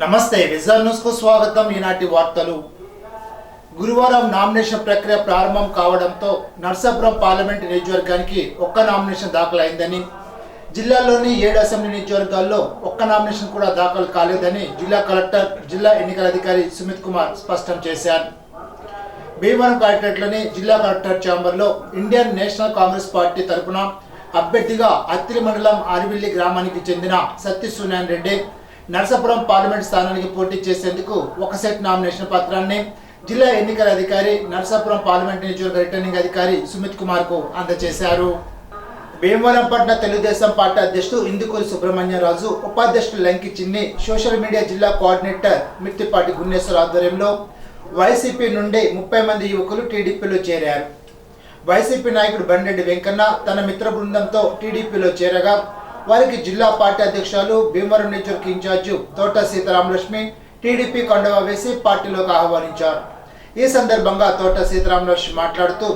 నమస్తే vision news కు స్వాగతం. ఈనాటి వార్తలు. గురువారం నామినేషన్ ప్రక్రియ ప్రారంభం కావడంతో నర్సాపురం పార్లమెంట్ నియోజకవర్గానికి ఒక్క నామినేషన్ దాఖలైందని, జిల్లాలోని 7 అసెంబ్లీ నియోజకవర్గాల్లో ఒక్క నామినేషన్ కూడా దాఖలు కాలేదని జిల్లా కలెక్టర్, జిల్లా ఎన్నికల అధికారి సుమిత్ కుమార్ స్పష్టం చేశారు. భీమవరం కలెక్టరేట్లోని జిల్లా కలెక్టర్ ఛాంబర్లో ఇండియన్ నేషనల్ కాంగ్రెస్ పార్టీ తరఫున అభ్యర్థిగా అత్తిలి మండలం ఆరివిల్లి గ్రామానికి చెందిన సత్యసూర్యనారాయణ రెడ్డి నర్సాపురం పార్లమెంట్ స్థానానికి పోటీ చేసేందుకు ఒక సెట్ నామినేషన్ పత్రాన్ని జిల్లా ఎన్నికల అధికారి, నర్సాపురం పార్లమెంట్ నియోజకవర్గ రిటర్నింగ్ అధికారి సుమిత్ కుమార్ కు అందజేశారు. భీమవరం పట్టణ తెలుగుదేశం పార్టీ అధ్యక్షుడు ఇందుకూరి సుబ్రహ్మణ్యరాజు, ఉపాధ్యక్షుడు లంకి చిన్ని, సోషల్ మీడియా జిల్లా కోఆర్డినేటర్ మిత్తిపాటి గున్నేశ్వర ఆధ్వర్యంలో వైసీపీ నుండి 30 మంది యువకులు టీడీపీలో చేరారు. వైసీపీ నాయకుడు బండెడ్డి వెంకన్న తన మిత్ర బృందంతో టీడీపీలో చేరగా వారికి జిల్లా పార్టీ అధ్యక్షులు, భీమవరం నియోజకవర్గ ఇన్ఛార్జి తోట సీతారామలక్ష్మి టీడీపీ కండువా వేసి పార్టీలోకి ఆహ్వానించారు. ఈ సందర్భంగా తోట సీతారామలక్ష్మి మాట్లాడుతూ,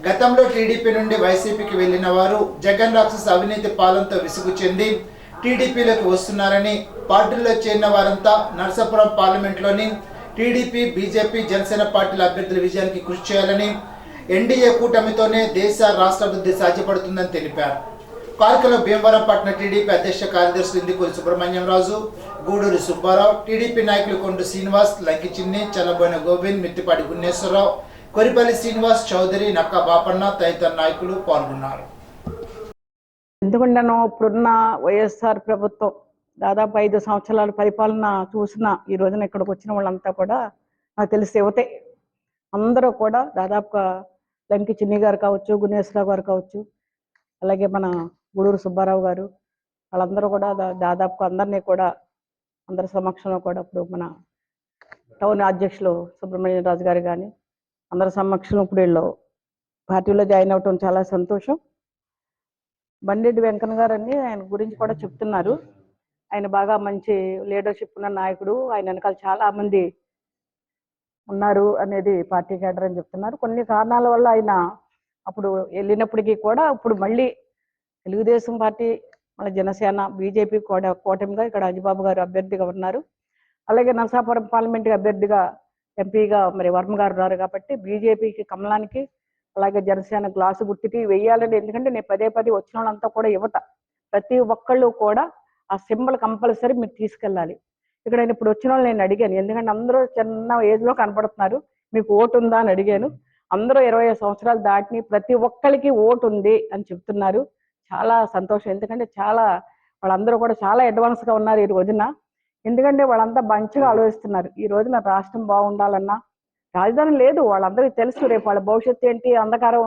గతంలో టీడీపీ నుండి వైసీపీకి వెళ్లిన వారు జగన్ రాక్షస అవినీతి పాలనతో విసుగు చెంది టీడీపీలోకి వస్తున్నారని, పార్టీలో చేరిన వారంతా నర్సాపురం పార్లమెంట్లోని టీడీపీ, బీజేపీ, జనసేన పార్టీల అభ్యర్థుల విజయానికి కృషి చేయాలని, ఎన్డీఏ కూటమితోనే దేశ రాష్ట్ర అభివృద్ధి సాధ్యపడుతుందని తెలిపారు. కార్యక్రమంలో భీమవరం పట్టణ టీడీపీ అధ్యక్ష కార్యదర్శి ఇందుకూరి సుబ్రహ్మణ్యరాజు, గూడూరి సుబ్బారావు, టీడీపీ నాయకులు కొండు శ్రీనివాస్, లంకి చిన్ని, చల్లబోయిన గోవింద్, మిత్తిపాటి గున్నేశ్వరరావు, కొరిపల్లి శ్రీనివాస్ చౌదరి, నక్క బాపన్న తదితర నాయకులు పాల్గొన్నారు. ఎందుకంటే ఇప్పుడున్న వైఎస్ఆర్ ప్రభుత్వం దాదాపు 5 సంవత్సరాల పరిపాలన చూసిన ఈ రోజున ఇక్కడికి వచ్చిన వాళ్ళంతా కూడా నాకు తెలిసి యువతే. అందరూ కూడా దాదాపుగా లంకి చిన్ని గారు కావచ్చు, గున్నేశ్వరరావు గారు కావచ్చు, అలాగే మన గూడూరు సుబ్బారావు గారు, వాళ్ళందరూ కూడా దాదాపుగా అందరినీ కూడా అందరి సమక్షంలో కూడా ఇప్పుడు మన టౌన్ అధ్యక్షులు సుబ్రహ్మణ్యరాజు గారు కానీ అందరి సమక్షంలో ఇప్పుడు వీళ్ళు పార్టీలో జాయిన్ అవ్వటం చాలా సంతోషం. బండెడ్డి వెంకన్న గారు అని ఆయన గురించి కూడా చెప్తున్నారు. ఆయన బాగా మంచి లీడర్షిప్ ఉన్న నాయకుడు, ఆయన వెనకాల చాలా మంది ఉన్నారు అనేది పార్టీ కేడర్ అని చెప్తున్నారు. కొన్ని కారణాల వల్ల ఆయన అప్పుడు వెళ్ళినప్పటికీ కూడా ఇప్పుడు మళ్ళీ తెలుగుదేశం పార్టీ, మన జనసేన, బీజేపీ కూడా కూటమిగా ఇక్కడ అజిబాబు గారు అభ్యర్థిగా ఉన్నారు. అలాగే నరసాపురం పార్లమెంట్ అభ్యర్థిగా ఎంపీగా మరి వర్మ గారు ఉన్నారు. కాబట్టి బీజేపీకి, కమలానికి, అలాగే జనసేన గ్లాసు గుర్తుకి వెయ్యాలని, ఎందుకంటే నేను పదే వచ్చిన వాళ్ళంతా కూడా యువత, ప్రతి ఒక్కళ్ళు కూడా ఆ సింబల్ కంపల్సరీ మీరు తీసుకెళ్ళాలి. ఇక్కడ నేను ఇప్పుడు వచ్చిన వాళ్ళు నేను అడిగాను, ఎందుకంటే అందరూ చిన్న ఏజ్లో కనపడుతున్నారు, మీకు ఓటు ఉందా అని అడిగాను. అందరూ 25 సంవత్సరాలు దాటిని ప్రతి ఒక్కరికి ఓటు ఉంది అని చెప్తున్నారు. చాలా సంతోషం. ఎందుకంటే వాళ్ళందరూ కూడా చాలా అడ్వాన్స్గా ఉన్నారు ఈ రోజున. ఎందుకంటే వాళ్ళంతా మంచిగా ఆలోచిస్తున్నారు. ఈ రోజున రాష్ట్రం బాగుండాలన్నా రాజధాని లేదు, వాళ్ళందరికీ తెలుసు రేపు వాళ్ళ భవిష్యత్తు ఏంటి, అంధకారం.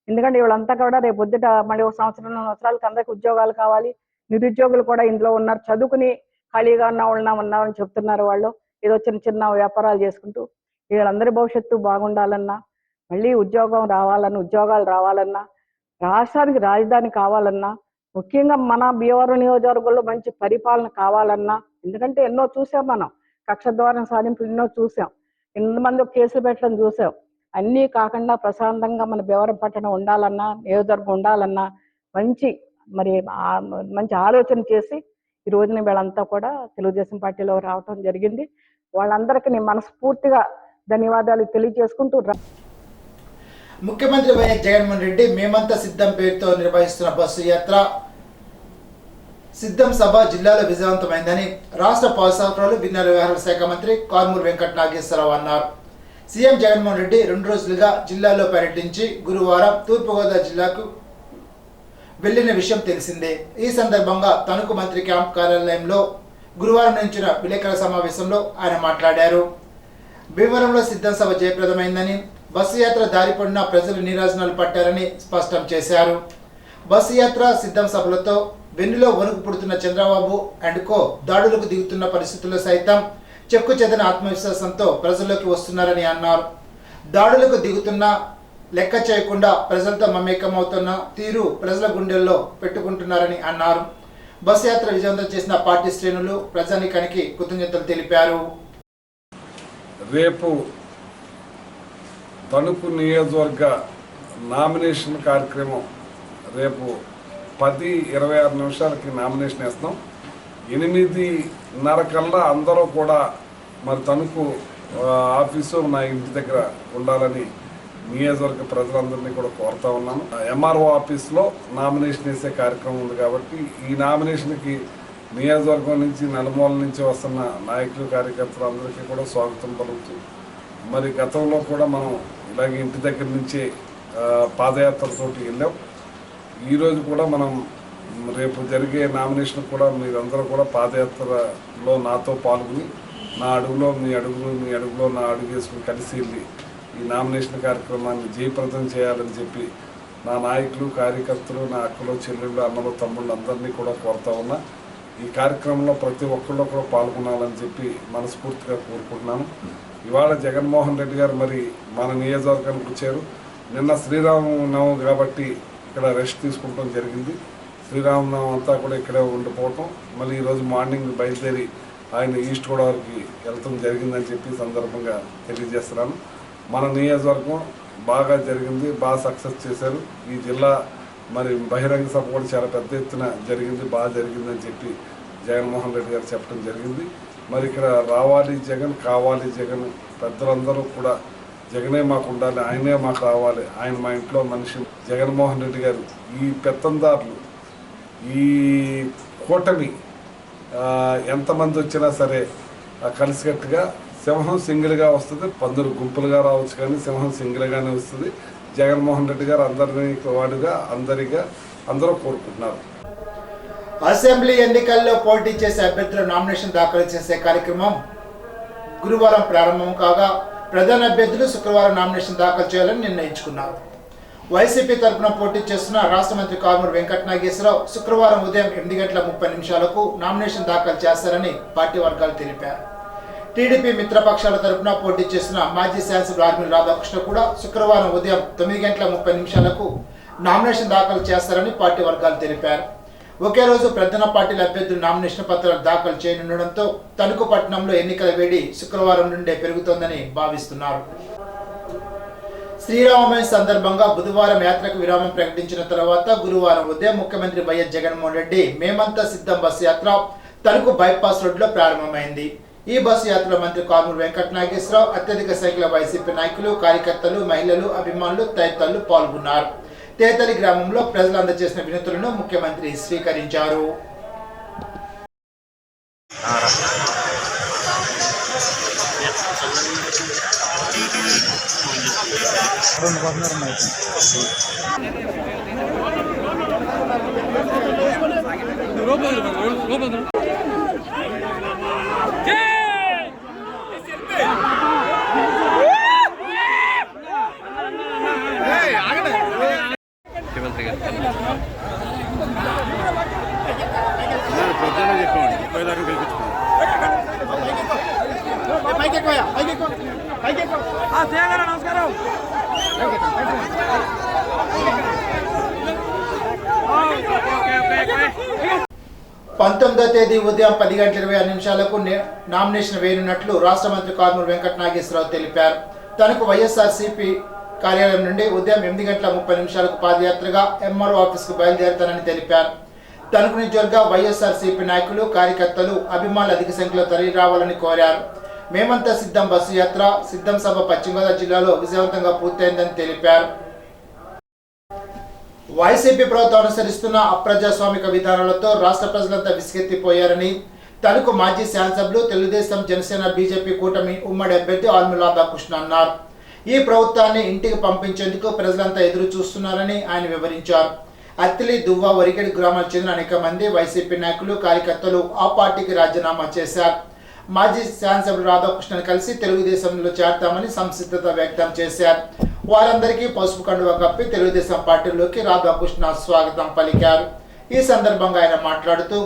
ఎందుకంటే వీళ్ళంతా కూడా రేపు పొద్దుట మళ్ళీ 1 సంవత్సరం 2 సంవత్సరాలకి అందరికి ఉద్యోగాలు కావాలి. నిరుద్యోగులు కూడా ఇందులో ఉన్నారు, చదువుకుని ఖాళీగా ఉన్నామని చెప్తున్నారు. వాళ్ళు ఏదో చిన్న వ్యాపారాలు చేసుకుంటూ వీళ్ళందరి భవిష్యత్తు బాగుండాలన్నా, మళ్ళీ ఉద్యోగాలు రావాలన్నా, రాష్ట్రానికి రాజధాని కావాలన్నా, ముఖ్యంగా మన భీమవరం నియోజకవర్గంలో మంచి పరిపాలన కావాలన్నా, ఎందుకంటే ఎన్నో చూసాం మనం, కక్ష ద్వారా సాధింపులు ఎన్నో చూసాం, ఎంతమంది కేసులు పెట్టడం చూసాం. అన్నీ కాకుండా ప్రశాంతంగా మన భీమవరం పట్టణం ఉండాలన్నా, నియోజకవర్గం ఉండాలన్నా మంచి ఆలోచన చేసి ఈ రోజున వీళ్ళంతా కూడా తెలుగుదేశం పార్టీలో రావటం జరిగింది. వాళ్ళందరికీ నేను మనస్ఫూర్తిగా ధన్యవాదాలు తెలియజేసుకుంటూ, ముఖ్యమంత్రి వైఎస్ జగన్మోహన్ రెడ్డి మేమంతా సిద్ధం పేరుతో నిర్వహిస్తున్న బస్సు యాత్ర సిద్ధం సభ జిల్లాలో విజయవంతమైందని రాష్ట్ర పౌర సరఫరాలు, గిన్నెల వ్యవహారాల శాఖ మంత్రి కారుమూరి వెంకట నాగేశ్వరరావు అన్నారు. సీఎం జగన్మోహన్ రెడ్డి 2 రోజులుగా జిల్లాలో పర్యటించి గురువారం తూర్పుగోదావరి జిల్లాకు వెళ్లిన విషయం తెలిసిందే. ఈ సందర్భంగా తణుకు మంత్రి క్యాంప్ కార్యాలయంలో గురువారం నిర్వహించిన విలేకరుల సమావేశంలో ఆయన మాట్లాడారు. భీమవరంలో సిద్ధం సభ జయప్రదమైందని, బస్సు యాత్ర దారి పొడిన ప్రజలు నీరాజనాలు పట్టారని స్పష్టం చేశారు. బస్సు యాత్ర, సిద్ధం సభలతో వెన్నులో వణుకు పుడుతున్న చంద్రబాబు అండ్ కో దాడులకు దిగుతున్న పరిస్థితుల్లో సైతం చెక్కు చెదన ఆత్మవిశ్వాసంతో ప్రజల్లోకి వస్తున్నారని అన్నారు. దాడులకు దిగుతున్న లెక్క చేయకుండా ప్రజలతో మమేకమవుతున్న తీరు ప్రజల గుండెల్లో పెట్టుకుంటున్నారని అన్నారు. బస్సు యాత్ర విజయవంతం చేసిన పార్టీ శ్రేణులు ప్రజానీకానికి కృతజ్ఞతలు తెలిపారు. రేపు తణుకు నియోజకవర్గ నామినేషన్ కార్యక్రమం రేపు 10:26 నిమిషాలకి నామినేషన్ వేస్తాం. 8 నరకల్లా అందరూ కూడా మరి తణుకు ఆఫీసు నా ఇంటి దగ్గర ఉండాలని నియోజకవర్గ ప్రజలందరినీ కూడా కోరుతా ఉన్నాను. ఎంఆర్ఓ ఆఫీస్లో నామినేషన్ వేసే కార్యక్రమం ఉంది కాబట్టి ఈ నామినేషన్కి నియోజకవర్గం నుంచి నలుమూల నుంచి వస్తున్న నాయకులు కార్యకర్తలు అందరికీ కూడా స్వాగతం పలుకుతూ మరి గతంలో కూడా మనం ఇలాగే ఇంటి దగ్గర నుంచే పాదయాత్రతోటి వెళ్ళాం. ఈరోజు కూడా మనం రేపు జరిగే నామినేషన్ కూడా మీరందరూ కూడా పాదయాత్రలో నాతో పాల్గొని నా అడుగులో మీ అడుగులో మీ అడుగులో నా అడుగు వేసుకుని కలిసి వెళ్ళి ఈ నామినేషన్ కార్యక్రమాన్ని జయప్రదం చేయాలని చెప్పి నా నాయకులు కార్యకర్తలు నా అక్కలు చెల్లెళ్ళు అన్నలు తమ్ముళ్ళు అందరినీ కూడా కోరుతా ఉన్నా. ఈ కార్యక్రమంలో ప్రతి ఒక్కళ్ళు కూడా పాల్గొనాలని చెప్పి మనస్ఫూర్తిగా కోరుకుంటున్నాను. ఇవాళ జగన్మోహన్ రెడ్డి గారు మరి మన నియోజకవర్గానికి వచ్చారు. నిన్న శ్రీరామనవమి కాబట్టి ఇక్కడ రెస్ట్ తీసుకుంటాం జరిగింది. శ్రీరామనవమి అంతా కూడా ఇక్కడే ఉండిపోవటం, మళ్ళీ ఈరోజు మార్నింగ్ బయలుదేరి ఆయన ఈస్ట్ గోదావరికి వెళ్తాం జరిగిందని చెప్పి సందర్భంగా తెలియజేస్తున్నాను. మన నియోజకవర్గం బాగా జరిగింది, బాగా సక్సెస్ చేశారు. ఈ జిల్లా మరి బహిరంగ సభ కూడా చాలా పెద్ద ఎత్తున జరిగింది, బాగా జరిగిందని చెప్పి జగన్మోహన్ రెడ్డి గారు చెప్పడం జరిగింది. మరి ఇక్కడ రావాలి జగన్, కావాలి జగన్, పెద్దలందరూ కూడా జగనే మాకు ఉండాలి, ఆయనే మాకు రావాలి, ఆయన మా ఇంట్లో మనిషి. జగన్మోహన్ రెడ్డి గారు ఈ పెత్తందారులు ఈ కూటమి ఎంతమంది వచ్చినా సరే కలిసికట్టుగా సింహం సింగిల్గా వస్తుంది, పందులు గుంపులుగా రావచ్చు కానీ సింహం సింగిల్గానే వస్తుంది. జగన్మోహన్ రెడ్డి గారు అందరినీ వాడుగా అందరూ కోరుకుంటున్నారు. అసెంబ్లీ ఎన్నికల్లో పోటీ చేసే అభ్యర్థుల నామినేషన్ దాఖలు చేసే కార్యక్రమం గురువారం ప్రారంభం కాగా ప్రధాన అభ్యర్థులు శుక్రవారం నామినేషన్ దాఖలు చేయాలని నిర్ణయించుకున్నారు. వైసీపీ తరఫున పోటీ చేస్తున్న రాష్ట్ర మంత్రి కారుమూరి వెంకట నాగేశ్వరరావు శుక్రవారం ఉదయం 8:30 నామినేషన్ దాఖలు చేస్తారని పార్టీ వర్గాలు తెలిపారు. టీడీపీ మిత్రపక్షాల తరఫున పోటీ చేస్తున్న మాజీ శాసనసభ్యులు ఆర్మీల రాధాకృష్ణ కూడా శుక్రవారం ఉదయం 9:30 నామినేషన్ దాఖలు చేస్తారని పార్టీ వర్గాలు తెలిపారు. ఒకే రోజు ప్రధాన పార్టీల అభ్యర్థులు నామినేషన్ పత్రాలు దాఖలు చేయనుండడంతో తణుకు పట్టణంలో ఎన్నికల వేడి శుక్రవారం నుండే పెరుగుతోందని భావిస్తున్నారు. శ్రీరామనవమి సందర్భంగా బుధవారం యాత్రకు విరామం ప్రకటించిన తర్వాత గురువారం ఉదయం ముఖ్యమంత్రి వైఎస్ జగన్మోహన్ రెడ్డి మేమంతా సిద్ధం బస్సు యాత్ర తణుకు బైపాస్ రోడ్లో ప్రారంభమైంది. ఈ బస్సు యాత్రలో మంత్రి కారుమూరి వెంకట నాగేశ్వరరావు, అత్యధిక సంఖ్యలో వైసీపీ నాయకులు, కార్యకర్తలు, మహిళలు, అభిమానులు తదితరులు పాల్గొన్నారు. తేతలి గ్రామంలో ప్రజలు అందజేసిన వినతులను ముఖ్యమంత్రి స్వీకరించారు. నమస్కారం. 19వ తేదీ ఉదయం 10:26 నామినేషన్ వేయనున్నట్లు రాష్ట్ర మంత్రి కారుమూరి వెంకట నాగేశ్వరరావు తెలిపారు. తనకు వైఎస్ఆర్సీపీ కార్యాలయం నుండి ఉదయం 8:30 పాదయాత్రగా ఎంఆర్ఓ ఆఫీస్కు బయలుదేరుతానని తెలిపారు. తణుకు నియోజకవర్గ వైఎస్ఆర్సీపీ నాయకులు, కార్యకర్తలు, అభిమానులు అధిక సంఖ్యలో తరలి రావాలని కోరారు. మేమంతా సిద్ధం బస్సు యాత్ర సిద్ధం సభ పశ్చిమ గోదావరి జిల్లాలో విజయవంతంగా పూర్తయిందని తెలిపారు. వైసీపీ ప్రభుత్వం అనుసరిస్తున్న అప్రజాస్వామిక విధానాలతో రాష్ట్ర ప్రజలంతా విసిగెత్తిపోయారని తణుకు మాజీ శాసనసభ్యులు, తెలుగుదేశం, జనసేన, బీజేపీ కూటమి ఉమ్మడి అభ్యర్థి ఆర్మీల రాధాకృష్ణ అన్నారు. ఈ ప్రభుత్వాన్ని ఇంటికి పంపించేందుకు ప్రజలంతా ఎదురు చూస్తున్నారని ఆయన వివరించారు. అత్తిలి, దువ్వ, వరిగడి గ్రామాలకు చెందిన అనేక మంది వైసీపీ నాయకులు, కార్యకర్తలు ఆ పార్టీకి రాజీనామా చేశారు. మాజీ శాసనసభ్యులు రాధాకృష్ణను కలిసి తెలుగుదేశంలో చేరతామని సంసిద్ధత వ్యక్తం చేశారు. వారందరికీ పసుపు కండువా కప్పి తెలుగుదేశం పార్టీలోకి రాధాకృష్ణ స్వాగతం పలికారు. ఈ సందర్భంగా ఆయన మాట్లాడుతూ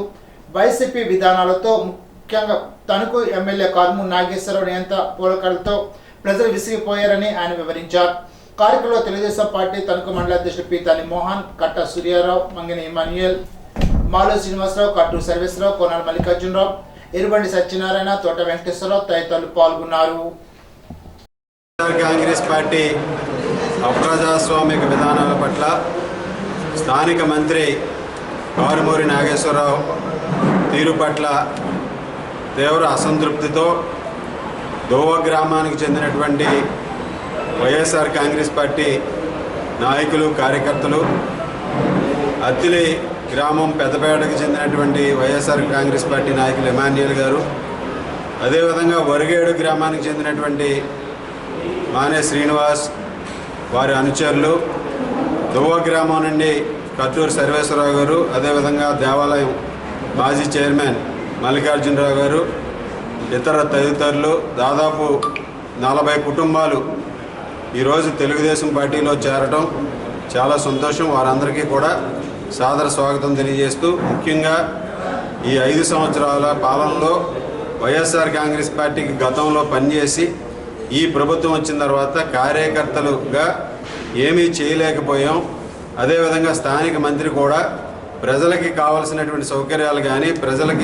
వైసీపీ విధానాలతో ముఖ్యంగా తణుకు ఎమ్మెల్యే కారుమూరి నాగేశ్వరరావు నియంత్రణ పోరాటాలతో ప్రజలు విసిగిపోయారని ఆయన వివరించారు. కార్యక్రమంలో తెలుగుదేశం పార్టీ తణుకు మండల అధ్యక్షుడు పీతాని మోహన్, కట్ట సూర్యారావు, మంగిని ఇమాన్యుయల్, మాలో శ్రీనివాసరావు, కట్టూరు సర్వేశ్వరరావు, కోనాల మల్లికార్జునరావు, ఎరుబండి సత్యనారాయణ, తోట వెంకటేశ్వరరావు తదితరులు పాల్గొన్నారు. కాంగ్రెస్ పార్టీ అప్రజాస్వామిక విధానాల పట్ల స్థానిక మంత్రి కారుమూరి నాగేశ్వరరావు తీరు పట్ల తీవ్ర అసంతృప్తితో దోవ గ్రామానికి చెందినటువంటి వైఎస్ఆర్ కాంగ్రెస్ పార్టీ నాయకులు కార్యకర్తలు, అత్తిలి గ్రామం పెద్దపేటకు చెందినటువంటి వైఎస్ఆర్ కాంగ్రెస్ పార్టీ నాయకులు ఎమాన్యుయల్ గారు, అదేవిధంగా వరిగేడు గ్రామానికి చెందినటువంటి మానే శ్రీనివాస్ వారి అనుచరులు, దువ్వ గ్రామం నుండి కట్టూరు సర్వేశ్వరరావు గారు, అదేవిధంగా దేవాలయం మాజీ చైర్మన్ మల్లికార్జునరావు గారు, ఇతర తదితరులు దాదాపు 40 కుటుంబాలు ఈరోజు తెలుగుదేశం పార్టీలో చేరడం చాలా సంతోషం. వారందరికీ కూడా సాదర స్వాగతం తెలియజేస్తూ, ముఖ్యంగా ఈ 5 సంవత్సరాల పాలనలో వైఎస్ఆర్ కాంగ్రెస్ పార్టీకి గతంలో పనిచేసి ఈ ప్రభుత్వం వచ్చిన తర్వాత కార్యకర్తలుగా ఏమీ చేయలేకపోయాం. అదేవిధంగా స్థానిక మంత్రి కూడా ప్రజలకి కావాల్సినటువంటి సౌకర్యాలు కానీ, ప్రజలకి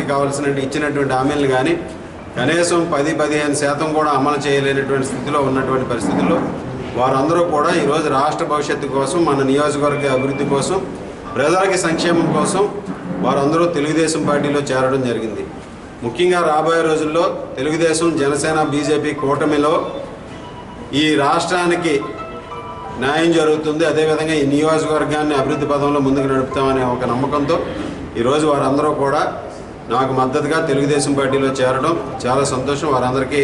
ఇచ్చినటువంటి హామీలు కానీ కనీసం 10-15% కూడా అమలు చేయలేనటువంటి స్థితిలో ఉన్నటువంటి పరిస్థితుల్లో వారందరూ కూడా ఈరోజు రాష్ట్ర భవిష్యత్తు కోసం, మన నియోజకవర్గ అభివృద్ధి కోసం, ప్రజలకి సంక్షేమం కోసం వారందరూ తెలుగుదేశం పార్టీలో చేరడం జరిగింది. ముఖ్యంగా రాబోయే రోజుల్లో తెలుగుదేశం, జనసేన, బీజేపీ కూటమిలో ఈ రాష్ట్రానికి న్యాయం జరుగుతుంది. అదేవిధంగా ఈ నియోజకవర్గాన్ని అభివృద్ధి పదంలో ముందుకు నడుపుతామనే ఒక నమ్మకంతో ఈరోజు వారందరూ కూడా నాకు మద్దతుగా తెలుగుదేశం పార్టీలో చేరడం చాలా సంతోషం. వారందరికీ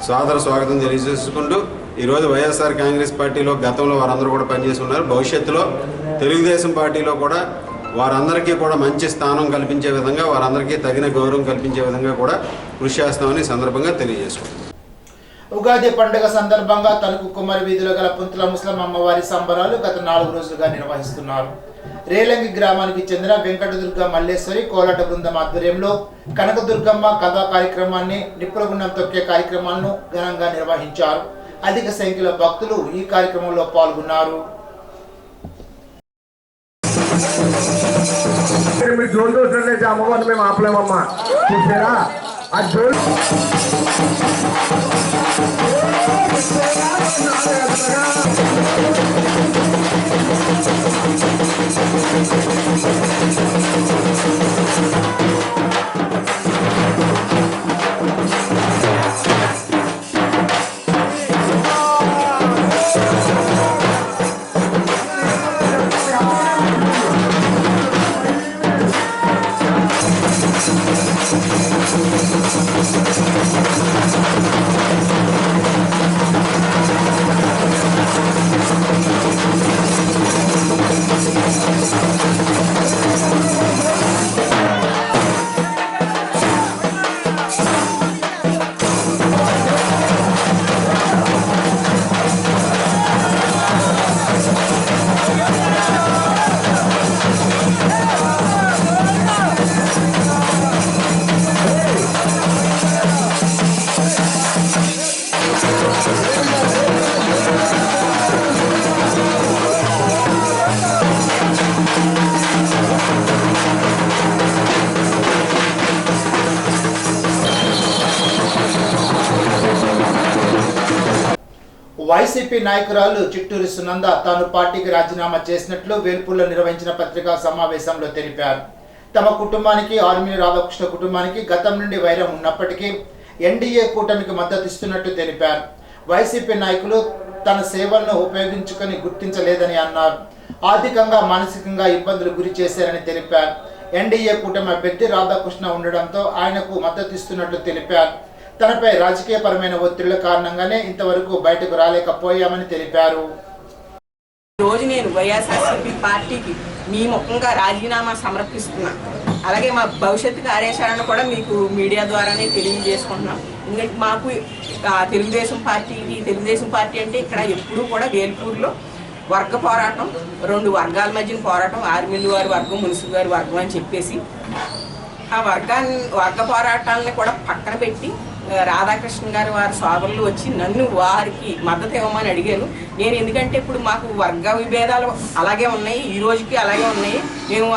సాదర స్వాగతం తెలియజేసుకుంటూ, ఈరోజు వైఎస్ఆర్ కాంగ్రెస్ పార్టీలో గతంలో వారందరూ కూడా పనిచేసి ఉన్నారు. భవిష్యత్తులో తెలుగుదేశం పార్టీలో కూడా వారందరికీ కూడా మంచి స్థానం కల్పించే విధంగా, వారందరికీ తగిన గౌరవం కల్పించే విధంగా కూడా కృషి చేస్తామని సందర్భంగా తెలియజేసుకుంటాం. ఉగాది పండుగ సందర్భంగా తణుకు కుమ్మరి వీధిలో గల పుంతుల ముస్లిం అమ్మవారి సంబరాలు గత 4 రోజులుగా నిర్వహిస్తున్నారు. రేలంగి గ్రామానికి చెందిన వెంకటదుర్గ మల్లేశ్వరి కోలాట బృందం ఆధ్వర్యంలో కనకదుర్గమ్మ కథా కార్యక్రమాన్ని, నిప్పులగుండం తొక్కే కార్యక్రమాలను ఘనంగా నిర్వహించారు. అధిక సంఖ్యలో భక్తులు ఈ కార్యక్రమంలో పాల్గొన్నారు. అమ్మవారిని మేము ఆపలేమమ్మా, చూసారా ఆ జోలు వైసీపీ నాయకురాలు చిట్టూరి సునంద తాను పార్టీకి రాజీనామా చేసినట్లు వేల్పూర్లో నిర్వహించిన పత్రికా సమావేశంలో తెలిపారు. తమ కుటుంబానికి, ఆర్మీ రాధాకృష్ణ కుటుంబానికి గతం నుండి వైరం ఉన్నప్పటికీ ఎన్డీఏ కూటమికి మద్దతు ఇస్తున్నట్టు తెలిపారు. వైసీపీ నాయకులు తన సేవలను ఉపయోగించుకొని గుర్తించలేదని అన్నారు. ఆర్థికంగా, మానసికంగా ఇబ్బందులు గురి చేశారని తెలిపారు. ఎన్డీఏ కూటమి అభ్యర్థి రాధాకృష్ణ ఉండడంతో ఆయనకు మద్దతు ఇస్తున్నట్లు తెలిపారు. తనపై రాజకీయపరమైన ఒత్తిళ్ల కారణంగానే ఇంతవరకు బయటకు రాలేకపోయామని తెలిపారు. రోజు నేను వైఎస్ఆర్సీపీ పార్టీకి మీ ముఖంగా రాజీనామా సమర్పిస్తున్నా. అలాగే మా భవిష్యత్తు కార్యాచరణ కూడా మీకు మీడియా ద్వారానే తెలియజేసుకుంటున్నాం. ఎందుకంటే మాకు తెలుగుదేశం పార్టీ అంటే ఇక్కడ ఎప్పుడూ కూడా వేల్పూర్లో వర్గ పోరాటం, 2 వర్గాల మధ్యన పోరాటం, ఆర్మీలు వారి వర్గం, మున్సిపల్ గారి వర్గం అని చెప్పేసి ఆ వర్గ పోరాటాలని కూడా పక్కన పెట్టి రాధాకృష్ణ గారు వారి సోదరులు వచ్చి నన్ను వారికి మద్దతు ఇవ్వమని అడిగారు. నేను ఎందుకంటే ఇప్పుడు మాకు వర్గ విభేదాలు అలాగే ఉన్నాయి, ఈ రోజుకి అలాగే ఉన్నాయి. మేము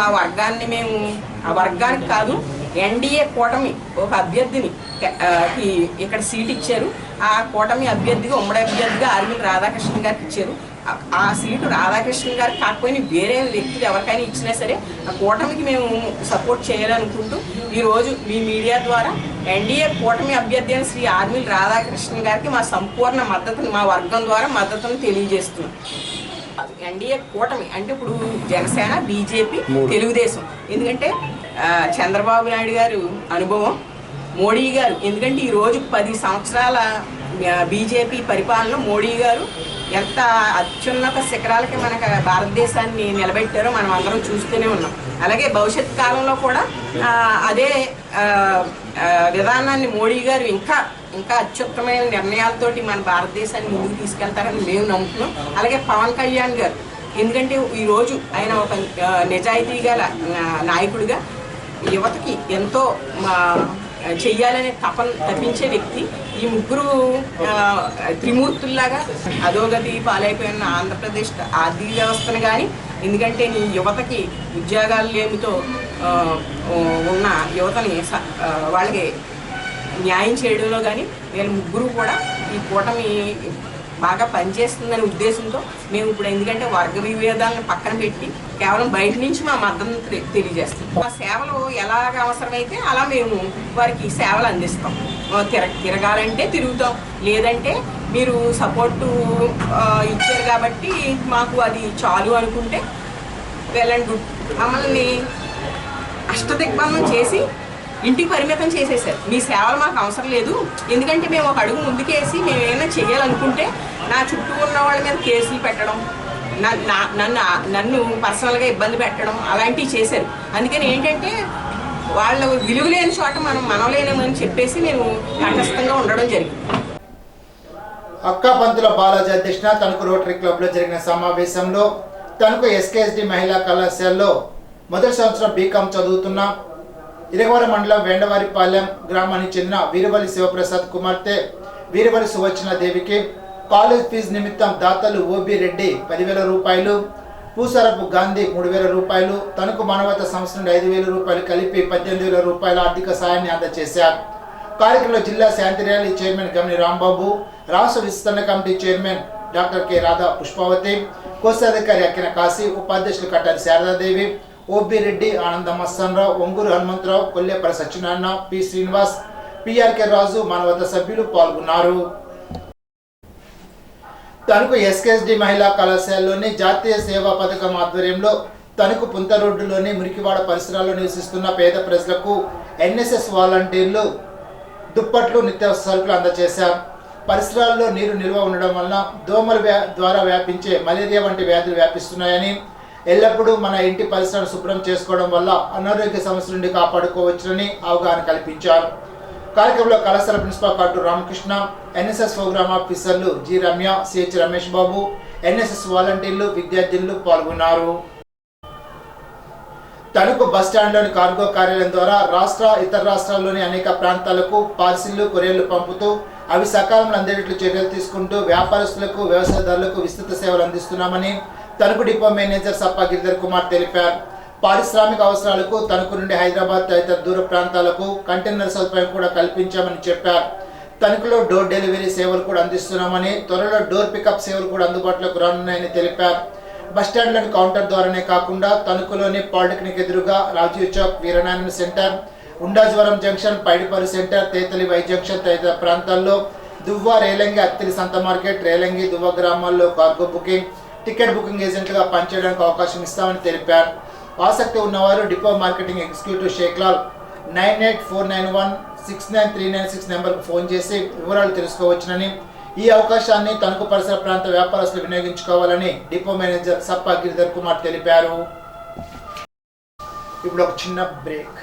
ఆ వర్గానికి కాదు, ఎన్డీఏ కూటమి ఒక అభ్యర్థిని ఇక్కడ సీట్ ఇచ్చారు. ఆ కూటమి అభ్యర్థిగా, ఉమ్మడి అభ్యర్థిగా ఆర్మీ రాధాకృష్ణ గారికి ఇచ్చారు. ఆ సీటు రాధాకృష్ణ గారికి కాకపోయినా వేరే వ్యక్తులు ఎవరికైనా ఇచ్చినా సరే ఆ కూటమికి మేము సపోర్ట్ చేయాలనుకుంటూ ఈరోజు మీ మీడియా ద్వారా ఎన్డీఏ కూటమి అభ్యర్థి అయిన శ్రీ ఆర్మీల రాధాకృష్ణ గారికి మా సంపూర్ణ మద్దతును మా వర్గం ద్వారా మద్దతును తెలియజేస్తున్నాం. ఎన్డీఏ కూటమి అంటే ఇప్పుడు జనసేన, బీజేపీ, తెలుగుదేశం. ఎందుకంటే చంద్రబాబు నాయుడు గారు అనుభవం, మోడీ గారు ఎందుకంటే ఈరోజు 10 సంవత్సరాల బీజేపీ పరిపాలన మోడీ గారు ఎంత అత్యున్నత శిఖరాలకి మనకు భారతదేశాన్ని నిలబెట్టారో మనం అందరం చూస్తూనే ఉన్నాం. అలాగే భవిష్యత్ కాలంలో కూడా అదే విధానాన్ని మోడీ గారు ఇంకా అత్యుత్తమైన నిర్ణయాలతోటి మన భారతదేశాన్ని ముందుకు తీసుకెళ్తారని మేము నమ్ముతున్నాం. అలాగే పవన్ కళ్యాణ్ గారు ఎందుకంటే ఈరోజు ఆయన ఒక నిజాయితీ గల నాయకుడిగా యువతకి ఎంతో చెయ్యాలనే తప్పించే వ్యక్తి. ఈ ముగ్గురు త్రిమూర్తుల్లాగా అధోగతి పాలైపోయిన ఆంధ్రప్రదేశ్ ఆర్థిక వ్యవస్థను కానీ, ఎందుకంటే నీ యువతకి ఉద్యోగాలు లేమితో ఉన్న యువతని వాళ్ళకి న్యాయం చేయడంలో కానీ వీళ్ళ ముగ్గురు కూడా ఈ కూటమి బాగా పనిచేస్తుందనే ఉద్దేశంతో మేము ఇప్పుడు ఎందుకంటే వర్గ విభేదాలను పక్కన పెట్టి కేవలం బయట నుంచి మా మద్దతు తెలియజేస్తాం. ఆ సేవలు ఎలాగ అవసరమైతే అలా మేము వారికి సేవలు అందిస్తాం. తిరగాలంటే తిరుగుతాం, లేదంటే మీరు సపోర్టు ఇచ్చారు కాబట్టి మాకు అది చాలు అనుకుంటే వెళ్ళండి. మమ్మల్ని అష్టదిగ్బంధం చేసి ఇంటికి పరిమితం చేసేసారు. మీ సేవలు మాకు అవసరం లేదు, ఎందుకంటే మేము ఒక అడుగు ముందుకేసి మేము ఏమైనా చేయాలనుకుంటే నా చుట్టూ ఉన్న వాళ్ళ మీద కేసులు పెట్టడం, నన్ను పర్సనల్గా ఇబ్బంది పెట్టడం అలాంటివి చేశారు. అందుకని ఏంటంటే వాళ్ళ విలువ లేని చోట మనం లేనేమని చెప్పేసి మేము తటస్థంగా ఉండడం జరిగింది. అక్కాపంతుల బాలాజీ అధ్యక్షున తణుకు రోటరీ క్లబ్లో జరిగిన సమావేశంలో తణుకు ఎస్కేఎస్డి మహిళా కళాశాలలో మొదటి సంవత్సరం బీకాం చదువుతున్న ఇరగవరం మండలం వెండవారిపాలెం గ్రామానికి చెందిన వీరవల్లి శివప్రసాద్ కుమార్తె వీరవల్లి సువచన దేవికి కాలేజ్ ఫీజు నిమిత్తం దాతలు ఓబి రెడ్డి 10,000 రూపాయలు, పూసరపు గాంధీ 3,000 రూపాయలు, తణుకు మానవతా సంస్థ నుండి 5,000 రూపాయలు కలిపి 18,000 రూపాయల ఆర్థిక సాయాన్ని అందజేశారు. కార్యక్రమంలో జిల్లా శాంతి ర్యాలీ చైర్మన్ గమని రాంబాబు, రాష్ట్ర విస్తరణ committee chairman doctor K Radha Pushpavathi, కోశాధికారి అక్కిన కాశీ, ఉపాధ్యక్షులు కట్టారి శారదాదేవి, ఓబి రెడ్డి, ఆనందం అస్సాన్రావు, ఒంగూరు హనుమంతరావు, కొల్లేపల్లి సత్యనారాయణ, పి శ్రీనివాస్, పిఆర్కే రాజు, మానవతా సభ్యులు పాల్గొన్నారు. తణుకు ఎస్కేఎస్డి మహిళా కళాశాలలోని జాతీయ సేవా పథకం ఆధ్వర్యంలో తణుకు పుంత రోడ్డులోని మురికివాడ పరిసరాల్లో నివసిస్తున్న పేద ప్రజలకు ఎన్ఎస్ఎస్ వాలంటీర్లు దుప్పట్లు, నిత్యావసర సరుకులు అందజేశారు. పరిసరాల్లో నీరు నిల్వ ఉండడం వలన దోమల ద్వారా వ్యాపించే మలేరియా వంటి వ్యాధులు వ్యాపిస్తున్నాయని, ఎల్లప్పుడూ మన ఇంటి పరిసరాలను శుభ్రం చేసుకోవడం వల్ల అనారోగ్య సమస్యల నుండి కాపాడుకోవచ్చునని అవగాహన కల్పించారు. కార్యక్రమంలో కళాశాల ప్రిన్సిపాల్ కాటు రామకృష్ణ, ఎన్ఎస్ఎస్ ప్రోగ్రామ్ ఆఫీసర్లు G Ramya, CH Ramesh Babu, NSS వాలంటీర్లు, విద్యార్థులు పాల్గొన్నారు. తణుకు బస్టాండ్లోని కార్గో కార్యాలయం ద్వారా ఇతర రాష్ట్రాల్లోని అనేక ప్రాంతాలకు పార్సిళ్లు, కొరియర్లు పంపుతూ అవి సకాలంలో అందేటట్లు చర్యలు తీసుకుంటూ వ్యాపారస్తులకు, వ్యవసాయదారులకు విస్తృత సేవలు అందిస్తున్నామని తణుకు డిపో మేనేజర్ సప్ప గిరిధర్ కుమార్ తెలిపారు. పారిశ్రామిక అవసరాలకు తణుకు నుండి హైదరాబాద్ తదితర దూర ప్రాంతాలకు కంటైనర్ సదుపాయం కూడా కల్పించామని చెప్పారు. తణుకులో డోర్ డెలివరీ సేవలు కూడా అందిస్తున్నామని, త్వరలో డోర్ పికప్ సేవలు కూడా అందుబాటులోకి రానున్నాయని తెలిపారు. బస్టాండ్లోని కౌంటర్ ద్వారానే కాకుండా తణుకులోని పాలిటెక్నిక్ ఎదురుగా Rajiv Chowk, Veeranarayana centre, Undrajavaram junction, Paidipalli centre, Tetali Y junction తదితర ప్రాంతాల్లో దువ్వ, రేలంగి, అత్తిలి సంత మార్కెట్, రేలంగి, దువ్వ గ్రామాల్లో కార్గో బుకింగ్, టికెట్ బుకింగ్ ఏజెంట్లుగా పనిచేయడానికి అవకాశం ఇస్తామని తెలిపారు. ఆసక్తి ఉన్నవారు డిపో మార్కెటింగ్ ఎగ్జిక్యూటివ్ షేక్లాల్ 9849169396 నెంబర్కు ఫోన్ చేసి వివరాలు తెలుసుకోవచ్చునని, ఈ అవకాశాన్ని తణుకు పరిసర ప్రాంత వ్యాపారస్తులు వినియోగించుకోవాలని డిపో మేనేజర్ సప్ప గిరిధర్ కుమార్ తెలిపారు. ఇప్పుడు ఒక చిన్న బ్రేక్.